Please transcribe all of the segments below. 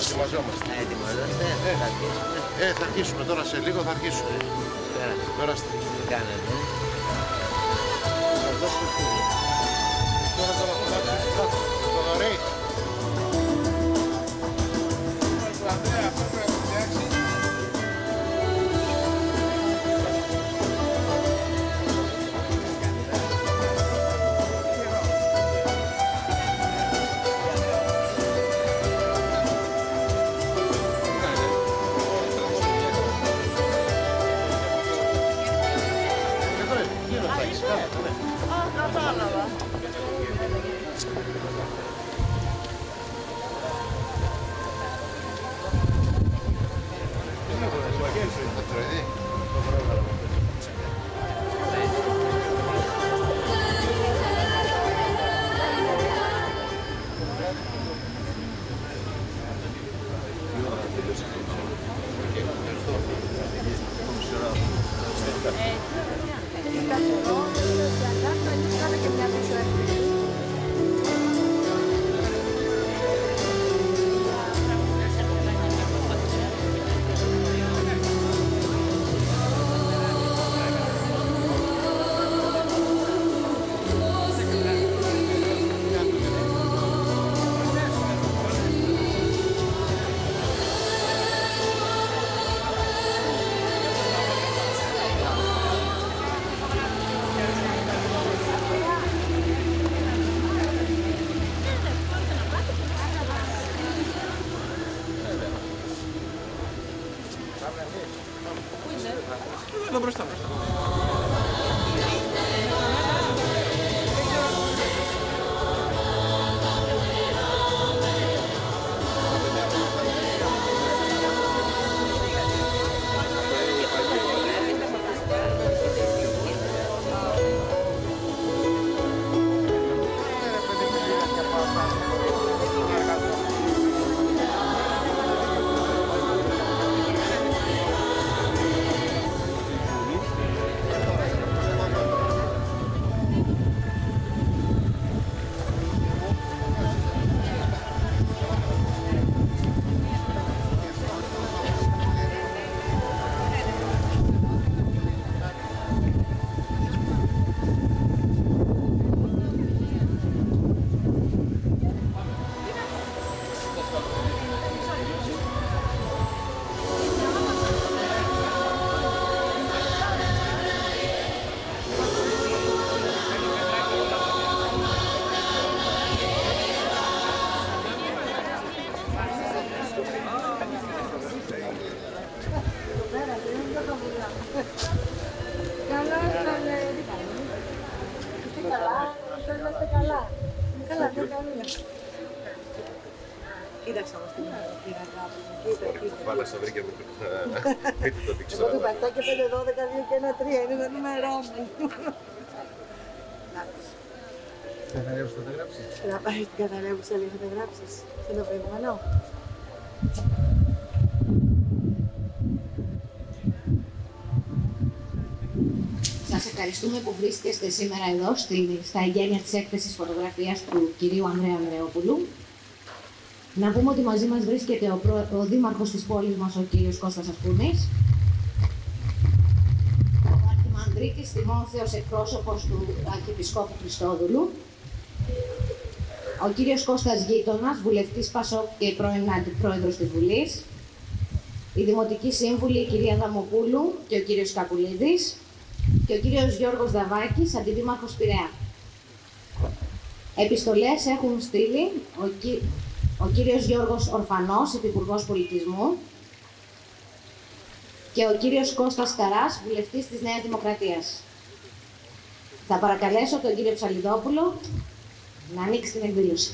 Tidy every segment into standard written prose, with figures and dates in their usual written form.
ετοιμαζόμαστε. Ετοιμαζόμαστε, θα αρχίσουμε. Θα αρχίσουμε τώρα σε λίγο, θα αρχίσουμε. Περάστε. Τι κάνετε? Θα δώσουμε φίλοι. Τώρα θα φτιάξουμε το δωρεή. Ανδρέα, αυτό πρέπει να φτιάξει. Κατάλαβα. Εδώ μπροστά. Κοίταξα όμως την αγάπη μου. Βάλα στα βρήκια μου. Εγώ του 7 και 5, 12, 2 και 1, 3 είναι το νούμερό μου. Καταλέβεις θα τα γράψεις. Να πάει στην καταλέβουσα λίγο θα τα γράψεις. Σε το προηγούμενο. Σας ευχαριστούμε που βρίσκεστε σήμερα εδώ στα εγγένεια της έκθεσης φωτογραφίας του κυρίου Ανδρέα Ανδρεόπουλου. Να πούμε ότι μαζί μας βρίσκεται ο δήμαρχος της πόλης μας, ο κύριος Κώστας Ασκούνης, ο Αρχιμανδρίτης Τιμόθεος, εκπρόσωπος του Αρχιεπισκόπου Χριστόδουλου, ο κύριος Κώστας Γείτονας, βουλευτής Πασόκ και πρώην αντιπρόεδρος της Βουλής, η Δημοτική Σύμβουλη, η κυρία Δαμοπούλου και ο κύριος Καπουλίδης και ο κύριος Γιώργος Δαβάκης, αντιδήμαρχος Πειραιά. Επιστολές έχουν στείλει ο κύριος Γιώργος Ορφανός, Υπουργός Πολιτισμού, και ο κύριος Κώστας Καράς, βουλευτής της Νέας Δημοκρατίας. Θα παρακαλέσω τον κύριο Ψαλιδόπουλο να ανοίξει την εκδήλωση.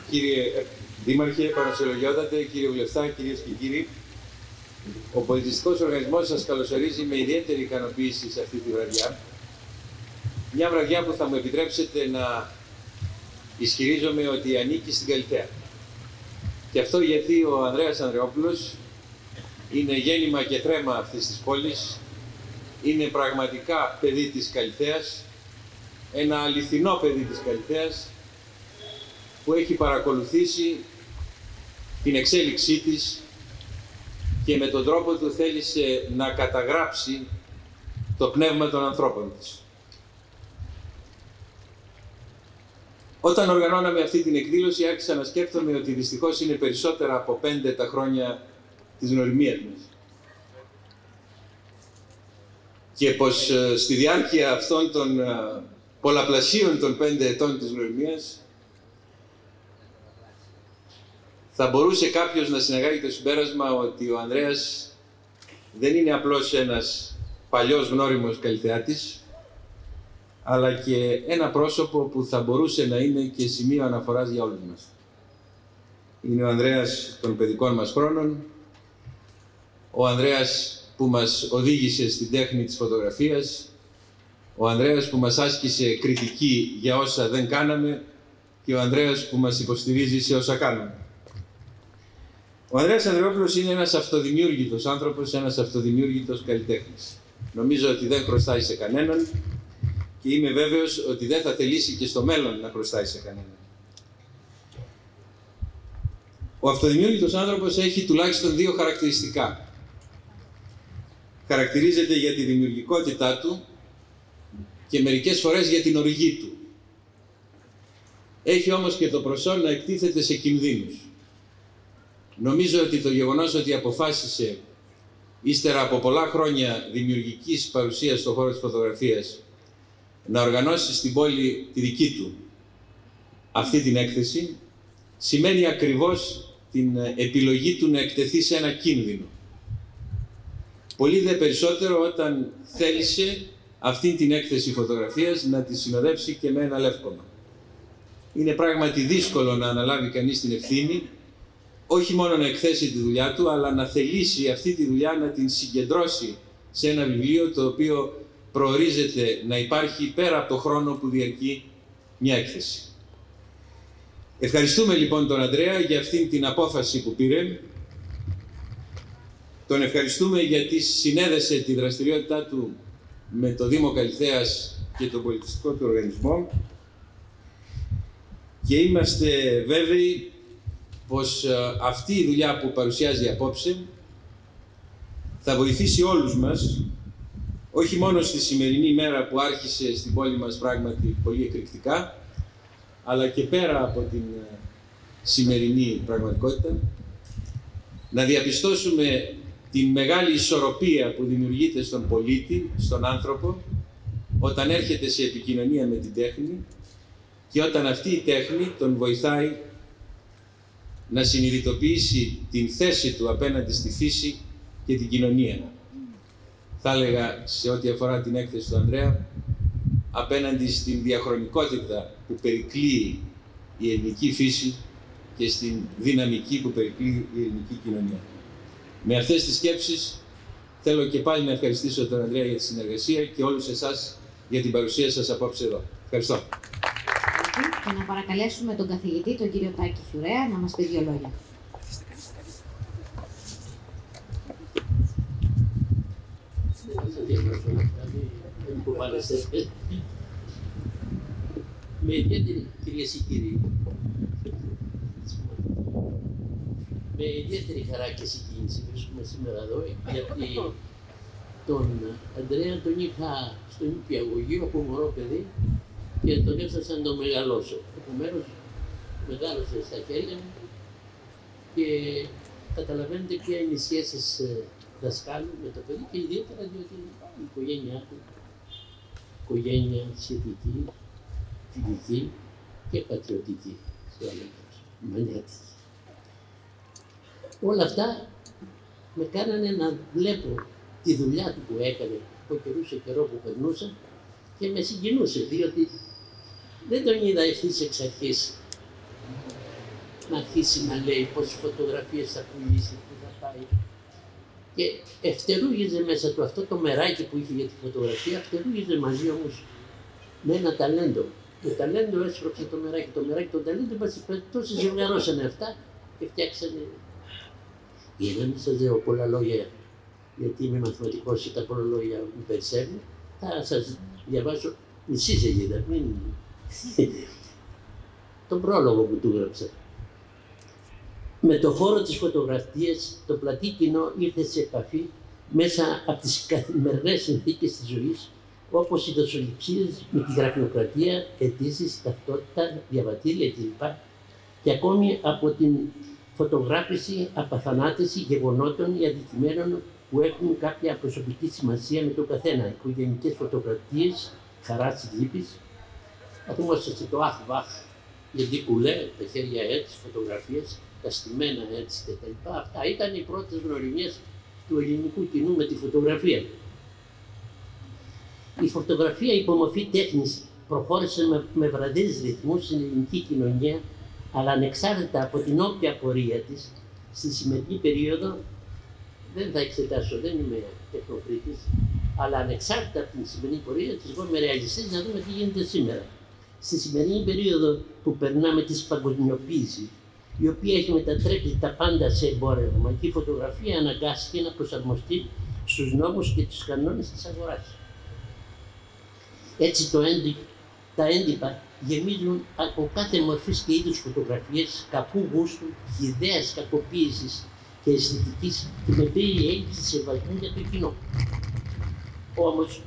Κύριε Δήμαρχε, Πανασυλλογιότατε, κύριε Βουλευτά, κυρίες και κύριοι, ο πολιτιστικός οργανισμός σας καλωσορίζει με ιδιαίτερη ικανοποίηση σε αυτή τη βραδιά. Μια βραδιά που θα μου επιτρέψετε να ισχυρίζομαι ότι ανήκει στην Καλιθέα. Και αυτό γιατί ο Ανδρέας Ανδρεόπουλος είναι γέννημα και θρέμα αυτής της πόλης, είναι πραγματικά παιδί της Καλιθέας, ένα αληθινό παιδί της Καλιθέας, που έχει παρακολουθήσει την εξέλιξή της και με τον τρόπο του θέλησε να καταγράψει το πνεύμα των ανθρώπων της. Όταν οργανώναμε αυτή την εκδήλωση, άρχισα να σκέφτομαι ότι δυστυχώς είναι περισσότερα από 5 τα χρόνια της γνωριμίας μας. Και πως στη διάρκεια αυτών των πολλαπλασίων των 5 ετών της γνωριμίας θα μπορούσε κάποιος να συναγάγει το συμπέρασμα ότι ο Ανδρέας δεν είναι απλώς ένας παλιός γνώριμος καλλιτεάτης, αλλά και ένα πρόσωπο που θα μπορούσε να είναι και σημείο αναφοράς για όλους μας. Είναι ο Ανδρέας των παιδικών μας χρόνων, ο Ανδρέας που μας οδήγησε στην τέχνη της φωτογραφίας, ο Ανδρέας που μας άσκησε κριτική για όσα δεν κάναμε και ο Ανδρέας που μας υποστηρίζει σε όσα κάνουμε. Ο Ανδρέας Ανδρεόπουλος είναι ένας αυτοδημιούργητος άνθρωπος, ένας αυτοδημιούργητος καλλιτέχνης. Νομίζω ότι δεν χρωστάει σε κανέναν και είμαι βέβαιος ότι δεν θα θελήσει και στο μέλλον να χρωστάει σε κανέναν. Ο αυτοδημιούργητος άνθρωπος έχει τουλάχιστον 2 χαρακτηριστικά. Χαρακτηρίζεται για τη δημιουργικότητά του και μερικές φορές για την οργή του. Έχει όμως και το προσόν να εκτίθεται σε κινδύνους. Νομίζω ότι το γεγονός ότι αποφάσισε, ύστερα από πολλά χρόνια δημιουργικής παρουσίας στον χώρο της φωτογραφίας, να οργανώσει στην πόλη τη δική του αυτή την έκθεση, σημαίνει ακριβώς την επιλογή του να εκτεθεί σε ένα κίνδυνο. Πολύ δε περισσότερο όταν θέλησε αυτή την έκθεση φωτογραφίας να τη συνοδεύσει και με ένα λεύκομα. Είναι πράγματι δύσκολο να αναλάβει κανείς την ευθύνη, όχι μόνο να εκθέσει τη δουλειά του, αλλά να θελήσει αυτή τη δουλειά να την συγκεντρώσει σε ένα βιβλίο το οποίο προορίζεται να υπάρχει πέρα από το χρόνο που διαρκεί μια έκθεση. Ευχαριστούμε λοιπόν τον Ανδρέα για αυτήν την απόφαση που πήρε. Τον ευχαριστούμε γιατί συνέδεσε τη δραστηριότητά του με το Δήμο Καλιθέας και τον πολιτιστικό του οργανισμό και είμαστε βέβαιοι πως αυτή η δουλειά που παρουσιάζει απόψε θα βοηθήσει όλους μας, όχι μόνο στη σημερινή ημέρα που άρχισε στην πόλη μας πράγματι πολύ εκρηκτικά, αλλά και πέρα από την σημερινή πραγματικότητα, να διαπιστώσουμε την μεγάλη ισορροπία που δημιουργείται στον πολίτη, στον άνθρωπο, όταν έρχεται σε επικοινωνία με την τέχνη και όταν αυτή η τέχνη τον βοηθάει να συνειδητοποιήσει την θέση του απέναντι στη φύση και την κοινωνία. Θα έλεγα, σε ό,τι αφορά την έκθεση του Ανδρέα, απέναντι στην διαχρονικότητα που περικλείει η ελληνική φύση και στην δυναμική που περικλείει η ελληνική κοινωνία. Με αυτές τις σκέψεις θέλω και πάλι να ευχαριστήσω τον Ανδρέα για τη συνεργασία και όλους εσάς για την παρουσία σας απόψε εδώ. Ευχαριστώ. Και να παρακαλέσουμε τον καθηγητή, τον κύριο Τάκη Φιουρέα, να μας πει 2 λόγια. Με ιδιαίτερη, κυρίες και κύριοι, με ιδιαίτερη χαρά και συγκίνηση βρίσκομαι σήμερα εδώ, γιατί τον Ανδρέα τον είχα στο νηπιαγωγείο από μωρό παιδί και τον έφτασα να τον μεγαλώσω. Επομένως, μεγάλωσε στα χέρια μου και καταλαβαίνετε ποια είναι οι σχέσεις δασκάλου με το παιδί και ιδιαίτερα διότι η οικογένειά του, οικογένεια σχετική, φιλική και πατριωτική σε όλα μανιάτικη. Όλα αυτά με κάνανε να βλέπω τη δουλειά του που έκανε από καιρού σε καιρό που περνούσα και με συγκινούσε, διότι δεν τον είδα ευθύς εξ αρχής να αρχίσει να λέει πόσες φωτογραφίες θα πουλήσει, που θα πάει. Και ευτερούγιζε μέσα του αυτό το μεράκι που είχε για τη φωτογραφία, ευτερούγιζε μαζί όμως με ένα ταλέντο. Το ταλέντο έσπρωξε το μεράκι, το ταλέντο τόσοι ζευγαρώσανε αυτά και φτιάξανε. Για να μην σας λέω πολλά λόγια, γιατί είμαι μαθηματικός και τα πολλά λόγια μου περισσεύουν, θα σας διαβάσω μισή σελίδα. τον πρόλογο που του έγραψα. Με το χώρο της φωτογραφίας, το πλατή κοινό ήρθε σε επαφή μέσα από τις καθημερινές συνθήκες της ζωής, όπως οι δοσοληψίες με τη γραφειοκρατία, αιτήσεις, ταυτότητα, διαβατήρια κλπ. Και ακόμη από την φωτογράφηση, απαθανάτηση γεγονότων ή αντικειμένων που έχουν κάποια προσωπική σημασία με τον καθένα. Οικογενειακές φωτογραφίες, χαράς της λύπης. Θυμόσαστε το αχ-βαχ, γιατί κουλέ, τα χέρια έτσι, φωτογραφίες, τα στημένα έτσι κτλ. Αυτά ήταν οι πρώτες γνωριμίες του ελληνικού κοινού με τη φωτογραφία. Η φωτογραφία υπομορφή τέχνης προχώρησε με βραδείς ρυθμούς στην ελληνική κοινωνία, αλλά ανεξάρτητα από την όποια πορεία της, στη σημερινή περίοδο, δεν θα εξετάσω, δεν είμαι τεχνοκρίτης, αλλά ανεξάρτητα από την σημερινή πορεία της, εγώ είμαι ρεαλιστής να δούμε τι γίνεται σήμερα. Στη σημερινή περίοδο που περνάμε της παγκοσμιοποίησης, η οποία έχει μετατρέψει τα πάντα σε εμπόρευμα και η φωτογραφία αναγκάστηκε να προσαρμοστεί στους νόμους και τους κανόνες της αγοράς. Έτσι τα έντυπα γεμίζουν από κάθε μορφής και είδους φωτογραφίες κακού γούστου, χυδαίας κακοποίησης και αισθητικής και με πλήρη έλλειψη σεβασμού για το κοινό. Όμως,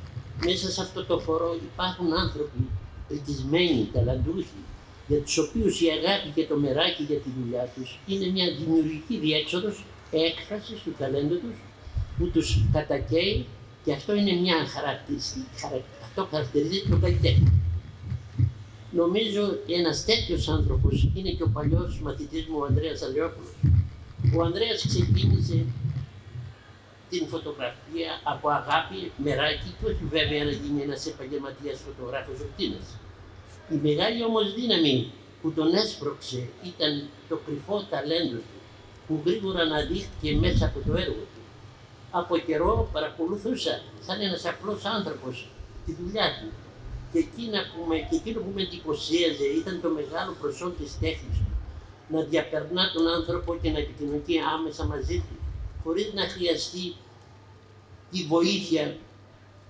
μέσα σε αυτό το χώρο υπάρχουν άνθρωποι πρικισμένοι, ταλαντούχοι, για τους οποίους η αγάπη και το μεράκι για τη δουλειά τους είναι μια δημιουργική διέξοδος έκφρασης του ταλέντου τους που τους κατακαίει και αυτό είναι μια αυτό χαρακτηρίζει τον καλλιτέχνη. Νομίζω ένας τέτοιος άνθρωπος είναι και ο παλιός μαθητής μου ο Ανδρέας Ανδρεόπουλος. Ο Ανδρέας ξεκίνησε την φωτογραφία από αγάπη, μεράκι και όχι βέβαια να γίνει ένας επαγγελματίας φωτογράφος οπτίνας. Η μεγάλη όμως δύναμη που τον έσπρωξε ήταν το κρυφό ταλέντο του, που γρήγορα αναδείχθηκε μέσα από το έργο του. Από καιρό παρακολουθούσα σαν ένας απλός άνθρωπος τη δουλειά του και εκείνο που με εντυπωσίαζε ήταν το μεγάλο προσόν της τέχνης του, να διαπερνά τον άνθρωπο και να επικοινωνεί άμεσα μαζί του, χωρίς να χρειαστεί τη βοήθεια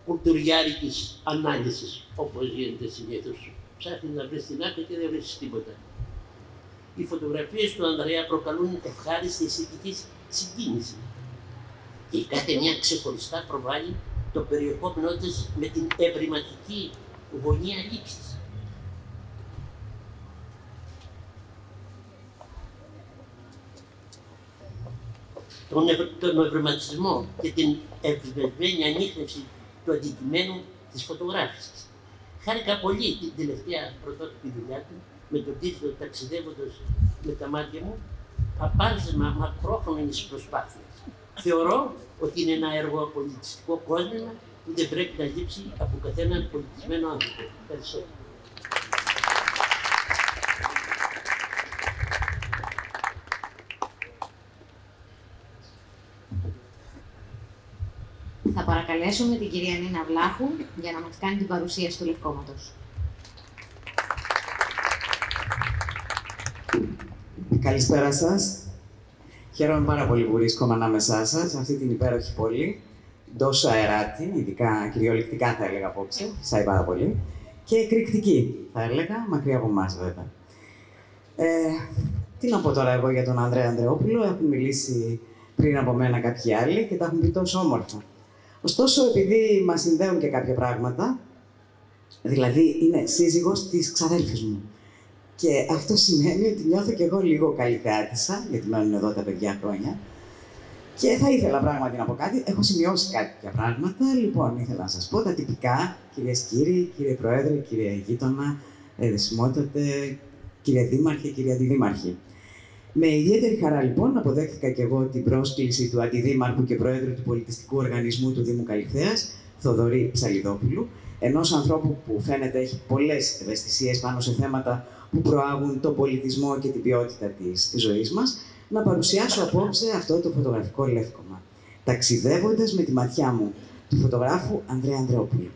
κουλτουριάρικης ανάλυσης, όπως γίνεται συνήθως. Ψάχνεις να βρεις την άκρη και δεν βρίσκεις τίποτα. Οι φωτογραφίες του Ανδρέα προκαλούν ευχάριστη αισθητική συγκίνηση και η κάθε μια ξεχωριστά προβάλλει το περιεχόμενό της με την ευρηματική γωνία λήψης. Τον ευρηματισμό και την ευσβεσμένη ανίχνευση του αντικειμένου της φωτογράφησης. Χάρηκα πολύ την τελευταία πρωτότυπη δουλειά του με τον τίτλο «Ταξιδεύοντας με τα μάτια μου», απάντημα μακρόχρονης προσπάθειας. Θεωρώ ότι είναι ένα έργο πολιτιστικό κόσμημα που δεν πρέπει να λείψει από καθέναν πολιτισμένο άνθρωπο. Ευχαριστώ. Θα παρακαλέσουμε την κυρία Νίνα Βλάχου για να μας κάνει την παρουσίαση του Λευκόματος. Καλησπέρα σας. Χαίρομαι πάρα πολύ που βρίσκομαι ανάμεσά σας, σε αυτή την υπέροχη πόλη. Τόσο αεράτη, ειδικά κυριολεκτικά θα έλεγα απόψε, σάει πάρα πολύ. Και εκρηκτική, θα έλεγα, μακριά από εμάς βέβαια. Τι να πω τώρα εγώ για τον Ανδρέα Ανδρεόπουλο, έχουν μιλήσει πριν από μένα κάποιοι άλλοι και τα έχουν πει τόσο όμορφα. Ωστόσο, επειδή μας συνδέουν και κάποια πράγματα, δηλαδή είναι σύζυγος της ξαδέλφης μου. Και αυτό σημαίνει ότι νιώθω κι εγώ λίγο καλλιτεάτισσα, γιατί μένουν εδώ τα παιδιά χρόνια. Και θα ήθελα πράγματι να πω κάτι. Έχω σημειώσει κάποια πράγματα. Λοιπόν, ήθελα να σας πω τα τυπικά, κυρίες και κύριοι, κύριε Πρόεδρε, κύριε Γείτονα, δεσιμότατε, κύριε Δήμαρχε, κύριε Αντιδήμαρχε. Με ιδιαίτερη χαρά, λοιπόν, αποδέχθηκα κι εγώ την πρόσκληση του Αντιδήμαρχου και Προέδρου του Πολιτιστικού Οργανισμού του Δήμου Καλιθέας, Θοδωρή Ψαλιδόπουλου, ενός ανθρώπου που φαίνεται έχει πολλές ευαισθησίες πάνω σε θέματα που προάγουν τον πολιτισμό και την ποιότητα της ζωής μας, να παρουσιάσω απόψε αυτό το φωτογραφικό λεύκομα, ταξιδεύοντας με τη ματιά μου, του φωτογράφου Ανδρέα Ανδρεόπουλου.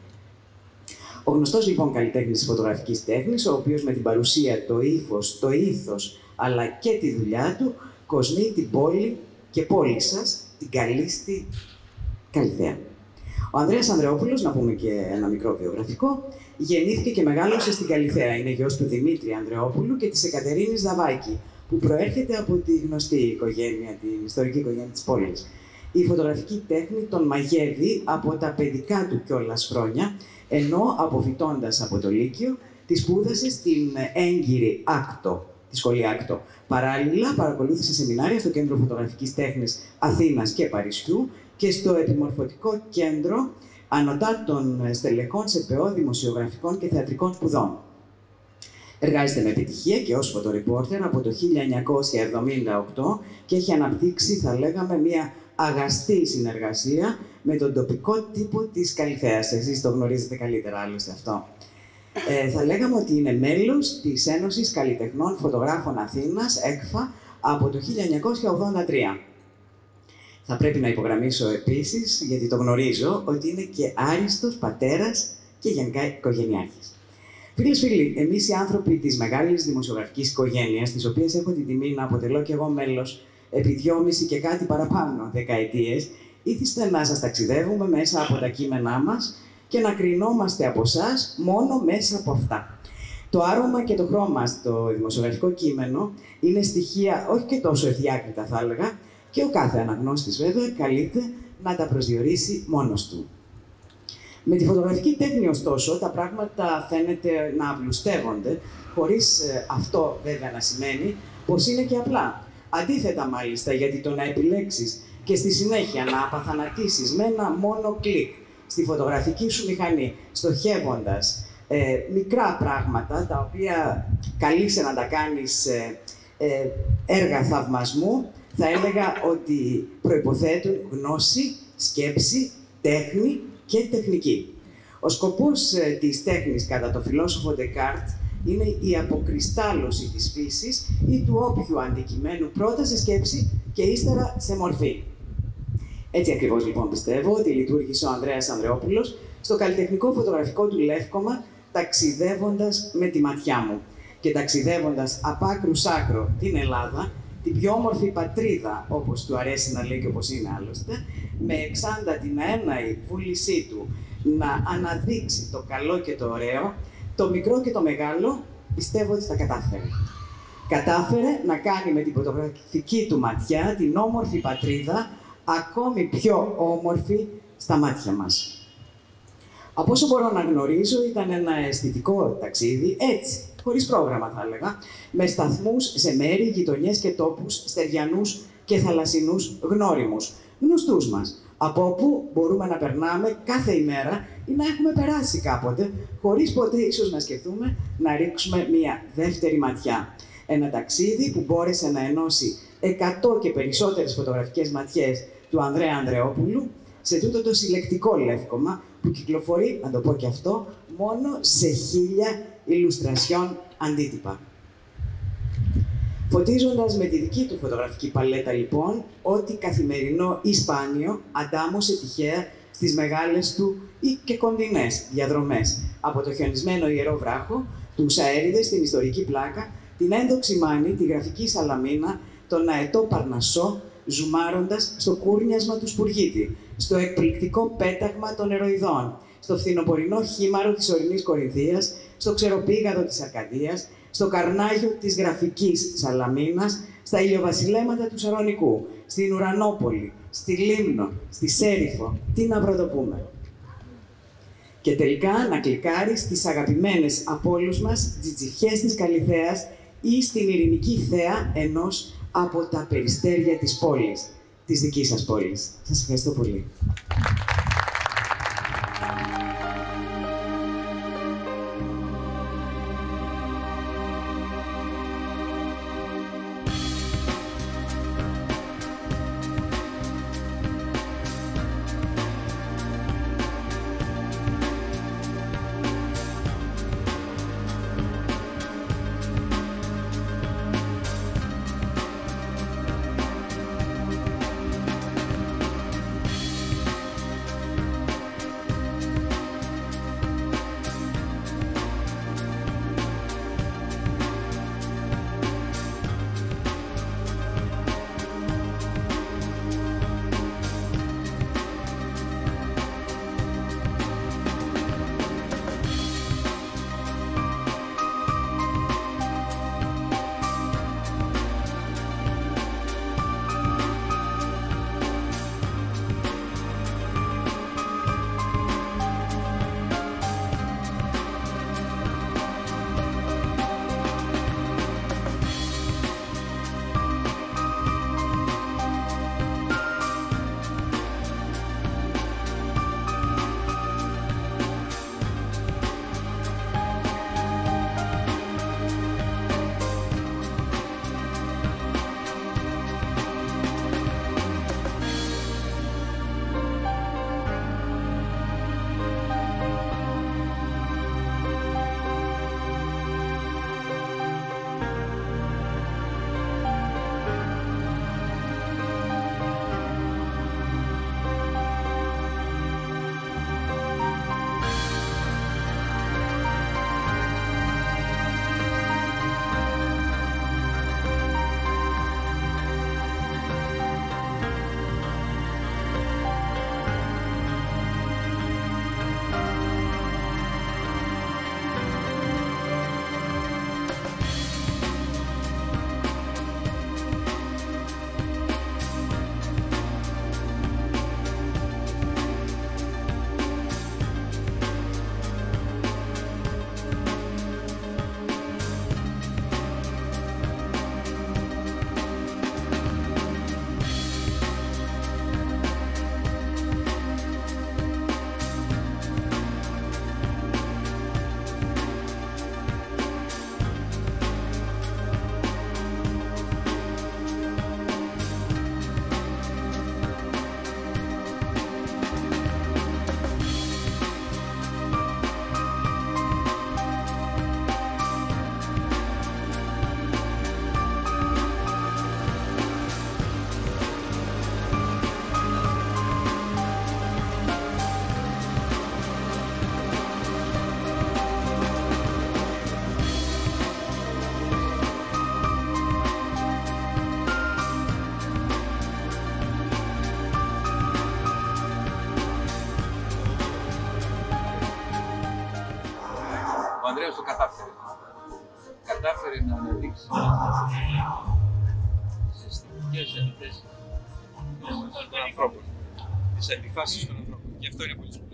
Ο γνωστός λοιπόν καλλιτέχνης της φωτογραφικής τέχνης, ο οποίος με την παρουσία, το ύφος, το ήθος, αλλά και τη δουλειά του, κοσμεί την πόλη και πόλη σας, την καλίστη Καλιθέα. Ο Ανδρέας Ανδρεόπουλος, να πούμε και ένα μικρό βιογραφικό, γεννήθηκε και μεγάλωσε στην Καλιθέα. Είναι γιος του Δημήτρη Ανδρεόπουλου και της Εκατερίνης Δαβάκη, που προέρχεται από τη γνωστή οικογένεια, την ιστορική οικογένεια της πόλης. Η φωτογραφική τέχνη τον μαγεύει από τα παιδικά του κιόλας χρόνια, ενώ αποφυτώντας από το Λύκειο, τη σπούδασε στην έγκυρη Άκτο, τη σχολή Άκτο. Παράλληλα, παρακολούθησε σεμινάρια στο Κέντρο Φωτογραφικής Τέχνης Αθήνας και Παρισιού και στο Επιμορφωτικό Κέντρο Ανωτάτων Στελεχών σε ΠΕΟ Δημοσιογραφικών και Θεατρικών Σπουδών. Εργάζεται με επιτυχία και ως φωτορεπόρτερ από το 1978 και έχει αναπτύξει, θα λέγαμε, μια αγαστή συνεργασία με τον τοπικό τύπο της Καλιθέας. Εσείς το γνωρίζετε καλύτερα άλλωστε αυτό. Θα λέγαμε ότι είναι μέλος της Ένωσης Καλλιτεχνών Φωτογράφων Αθήνας, ΕΚΦΑ, από το 1983. Θα πρέπει να υπογραμμίσω επίσης, γιατί το γνωρίζω, ότι είναι και άριστος πατέρας και γενικά οικογενειάρχης. Φίλες, φίλοι, εμείς οι άνθρωποι της μεγάλης δημοσιογραφικής οικογένειας, της οποίας έχω την τιμή να αποτελώ και εγώ μέλος επί 2,5 και κάτι παραπάνω δεκαετίες, ήθιστε να σας ταξιδεύουμε μέσα από τα κείμενά μας και να κρινόμαστε από εσάς μόνο μέσα από αυτά. Το άρωμα και το χρώμα στο δημοσιογραφικό κείμενο είναι στοιχεία όχι και τόσο ευδιάκριτα, θα έλεγα, και ο κάθε αναγνώστης βέβαια καλείται να τα προσδιορίσει μόνος του. Με τη φωτογραφική τέχνη, ωστόσο, τα πράγματα φαίνεται να απλουστεύονται, χωρίς αυτό βέβαια να σημαίνει πως είναι και απλά. Αντίθετα, μάλιστα, γιατί το να επιλέξεις και στη συνέχεια να απαθανατήσεις με ένα μόνο κλικ στη φωτογραφική σου μηχανή, στοχεύοντας μικρά πράγματα, τα οποία καλείσαι να τα κάνεις έργα θαυμασμού, θα έλεγα ότι προϋποθέτουν γνώση, σκέψη, τέχνη και τεχνική. Ο σκοπός της τέχνης, κατά το φιλόσοφο Ντεκάρτ, είναι η αποκριστάλλωση της φύσης ή του όποιου αντικειμένου πρώτα σε σκέψη και ύστερα σε μορφή. Έτσι ακριβώς λοιπόν πιστεύω ότι λειτουργήσε ο Ανδρέας Ανδρεόπουλος στο καλλιτεχνικό φωτογραφικό του λεύκομα, ταξιδεύοντας με τη ματιά μου και ταξιδεύοντας απ' άκρου σ' άκρο την Ελλάδα, την πιο όμορφη πατρίδα, όπως του αρέσει να λέει και όπως είναι άλλωστε, με εξάντα την αέναη βούλησή του να αναδείξει το καλό και το ωραίο, το μικρό και το μεγάλο, πιστεύω ότι τα κατάφερε. Κατάφερε να κάνει με την φωτογραφική του ματιά την όμορφη πατρίδα ακόμη πιο όμορφη στα μάτια μας. Από όσο μπορώ να γνωρίζω, ήταν ένα αισθητικό ταξίδι, έτσι, χωρίς πρόγραμμα θα έλεγα, με σταθμούς σε μέρη, γειτονιές και τόπους, στεριανούς και θαλασσινούς γνώριμους, γνωστούς μας, από όπου μπορούμε να περνάμε κάθε ημέρα ή να έχουμε περάσει κάποτε, χωρίς ποτέ ίσως να σκεφτούμε να ρίξουμε μια δεύτερη ματιά. Ένα ταξίδι που μπόρεσε να ενώσει 100 και περισσότερες φωτογραφικές ματιές του Ανδρέα Ανδρεόπουλου σε τούτο το συλλεκτικό λεύκομα που κυκλοφορεί, να το πω και αυτό, μόνο σε 1000 ηλουστρασιόν αντίτυπα. Φωτίζοντας με τη δική του φωτογραφική παλέτα, λοιπόν, ό,τι καθημερινό ή σπάνιο αντάμωσε τυχαία στις μεγάλες του ή και κοντινές διαδρομές, από το χιονισμένο Ιερό Βράχο, τους αέριδες στην ιστορική πλάκα, την ένδοξη Μάνη, τη γραφική Σαλαμίνα, τον αετό Παρνασσό, ζουμάροντας στο κούρνιασμα του Σπουργίτη, στο εκπληκτικό πέταγμα των Ερωιδών, στο φθινοπορεινό χήμαρο της ορεινής Κορινθίας, στο ξεροπήγαδο της Αρκαδίας, στο καρνάγιο της γραφικής Σαλαμίνας, στα ηλιοβασιλέματα του Σαρονικού, στην Ουρανόπολη, στη Λίμνο, στη Σέριφο, τι να πρωτοπούμε. Και τελικά να κλικάρει στις αγαπημένες από όλους μας τζιτζιφιές της Καλιθέας ή στην ειρηνική θέα ενός από τα περιστέρια της πόλης, της δικής σας πόλης. Σας ευχαριστώ πολύ. κατάφερε να αναδείξει τις αισθητικές αντιθέσεις των ανθρώπων, τις αντιφάσεις των ανθρώπων. Και αυτό είναι πολύ σημαντικό.